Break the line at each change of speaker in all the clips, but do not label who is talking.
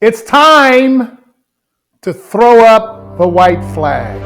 It's time to throw up the white flag.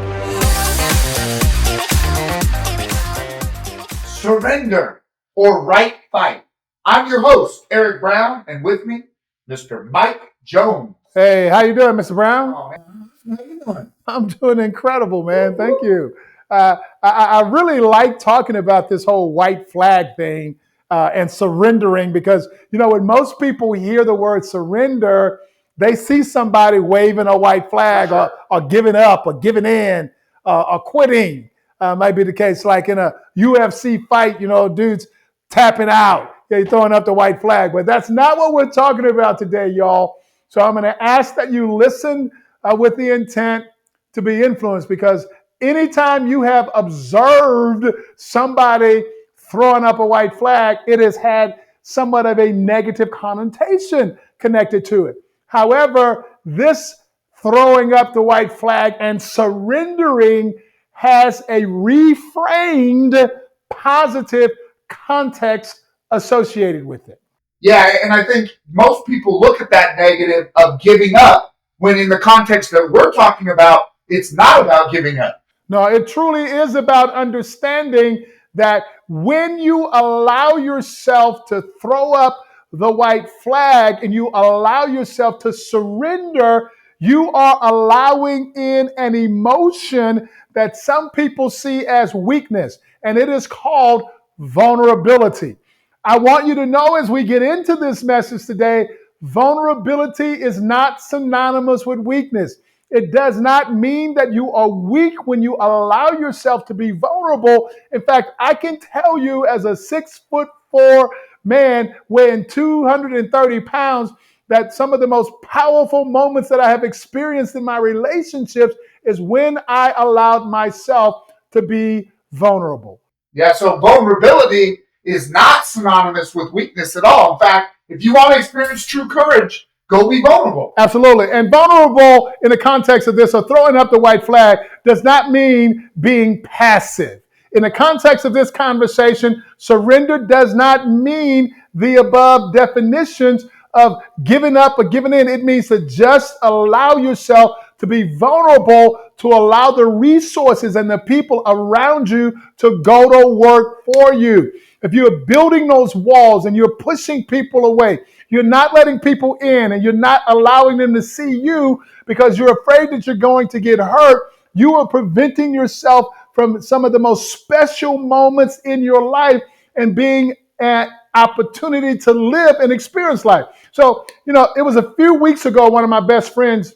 Surrender or right fight. I'm your host, Eric Brown, and with me, Mr. Mike Jones.
Hey, how you doing, Mr. Brown?
Oh, man. How you doing?
I'm doing incredible, man. Thank you. I really like talking about this whole white flag thing and surrendering because, when most people hear the word surrender, they see somebody waving a white flag or giving up or giving in or quitting. Might be the case like in a UFC fight, dudes tapping out. They're throwing up the white flag. But that's not what we're talking about today, y'all. So I'm going to ask that you listen with the intent to be influenced, because anytime you have observed somebody throwing up a white flag, it has had somewhat of a negative connotation connected to it. However, this throwing up the white flag and surrendering has a reframed positive context associated with it.
Yeah, and I think most people look at that negative of giving up when in the context that we're talking about, it's not about giving up.
No, it truly is about understanding that when you allow yourself to throw up the white flag and you allow yourself to surrender, you are allowing in an emotion that some people see as weakness, and it is called vulnerability. I want you to know as we get into this message today, vulnerability is not synonymous with weakness. It does not mean that you are weak when you allow yourself to be vulnerable. In fact, I can tell you as a 6'4" man weighing 230 pounds that some of the most powerful moments that I have experienced in my relationships is when I allowed myself to be vulnerable.
Yeah, so vulnerability is not synonymous with weakness at all. In fact, if you want to experience true courage, go be vulnerable.
Absolutely. And vulnerable in the context of this, or throwing up the white flag, does not mean being passive. In the context of this conversation, surrender does not mean the above definitions of giving up or giving in. It means to just allow yourself to be vulnerable, to allow the resources and the people around you to go to work for you. If you're building those walls and you're pushing people away, you're not letting people in and you're not allowing them to see you because you're afraid that you're going to get hurt, you are preventing yourself from some of the most special moments in your life and being an opportunity to live and experience life. So, it was a few weeks ago, one of my best friends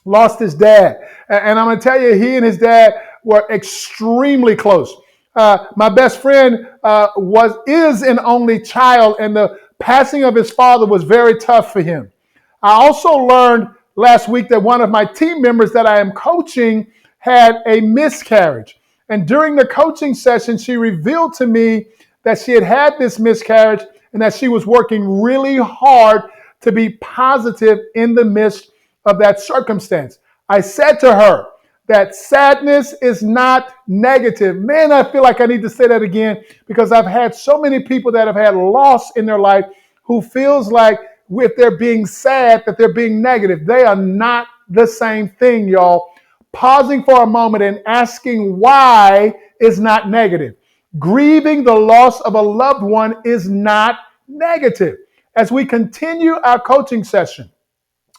lost his dad. And I'm going to tell you, he and his dad were extremely close. My best friend is an only child, and the passing of his father was very tough for him. I also learned last week that one of my team members that I am coaching had a miscarriage. And during the coaching session, she revealed to me that she had had this miscarriage and that she was working really hard to be positive in the midst of that circumstance. I said to her that sadness is not negative. Man, I feel like I need to say that again because I've had so many people that have had loss in their life who feels like if they're being sad, that they're being negative. They are not the same thing, y'all. Pausing for a moment and asking why is not negative. Grieving the loss of a loved one is not negative. As we continue our coaching session,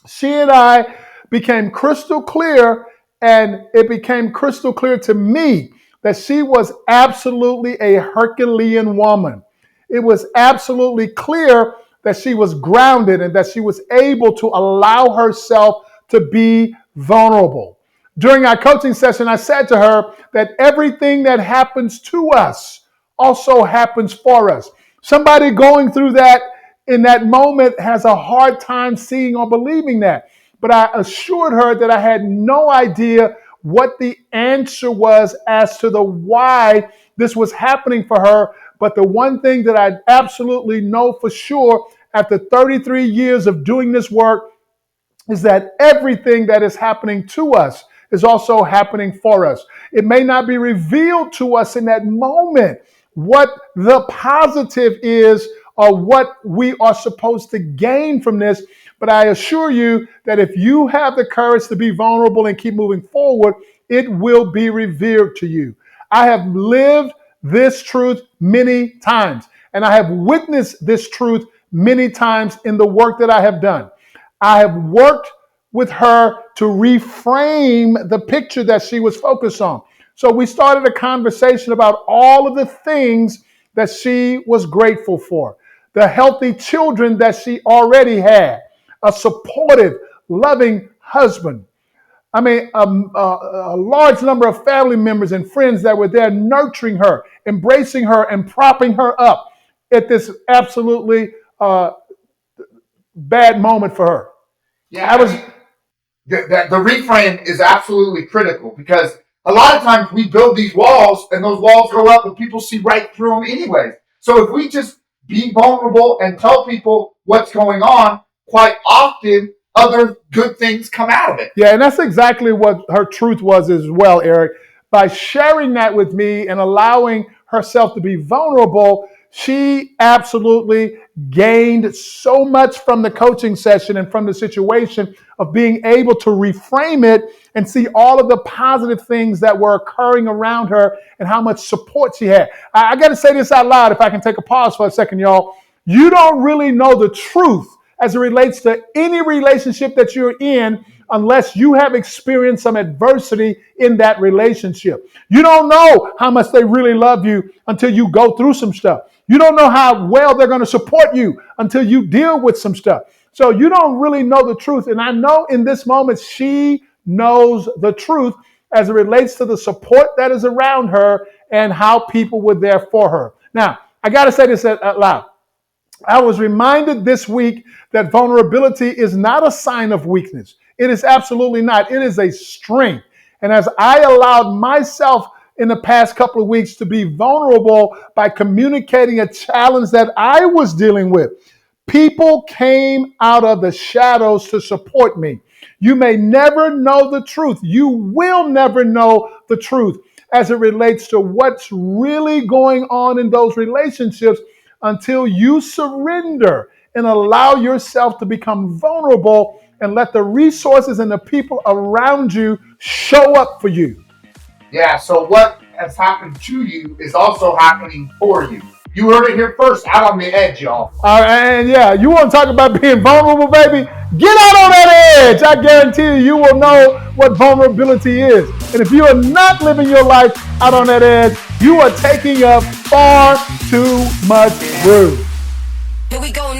she and I became crystal clear, and it became crystal clear to me that she was absolutely a Herculean woman. It was absolutely clear that she was grounded and that she was able to allow herself to be vulnerable. During our coaching session, I said to her that everything that happens to us also happens for us. Somebody going through that in that moment has a hard time seeing or believing that. But I assured her that I had no idea what the answer was as to the why this was happening for her. But the one thing that I absolutely know for sure after 33 years of doing this work is that everything that is happening to us is also happening for us. It may not be revealed to us in that moment what the positive is or what we are supposed to gain from this, But I assure you that if you have the courage to be vulnerable and keep moving forward, it will be revealed to you. I have lived this truth many times, and I have witnessed this truth many times in the work that I have done. I have worked with her to reframe the picture that she was focused on. So we started a conversation about all of the things that she was grateful for, the healthy children that she already had, a supportive, loving husband. I mean, a large number of family members and friends that were there nurturing her, embracing her, and propping her up at this absolutely bad moment for her.
Yeah, the reframe is absolutely critical because a lot of times we build these walls and those walls go up and people see right through them anyways. So if we just be vulnerable and tell people what's going on, quite often other good things come out of it.
Yeah, and that's exactly what her truth was as well, Eric. By sharing that with me and allowing herself to be vulnerable, she absolutely gained so much from the coaching session and from the situation of being able to reframe it and see all of the positive things that were occurring around her and how much support she had. I got to say this out loud if I can take a pause for a second, y'all. You don't really know the truth as it relates to any relationship that you're in unless you have experienced some adversity in that relationship. You don't know how much they really love you until you go through some stuff. You don't know how well they're going to support you until you deal with some stuff. So you don't really know the truth. And I know in this moment, she knows the truth as it relates to the support that is around her and how people were there for her. Now, I got to say this out loud. I was reminded this week that vulnerability is not a sign of weakness. It is absolutely not. It is a strength. And as I allowed myself in the past couple of weeks to be vulnerable by communicating a challenge that I was dealing with, people came out of the shadows to support me. You may never know the truth. You will never know the truth as it relates to what's really going on in those relationships until you surrender and allow yourself to become vulnerable and let the resources and the people around you show up for you.
Yeah, so what has happened to you is also happening for you. You heard it here first, out on the edge, y'all.
And yeah, you want to talk about being vulnerable, baby? Get out on that edge. I guarantee you will know what vulnerability is. And if you are not living your life out on that edge, you are taking up far too much room.
Here we go.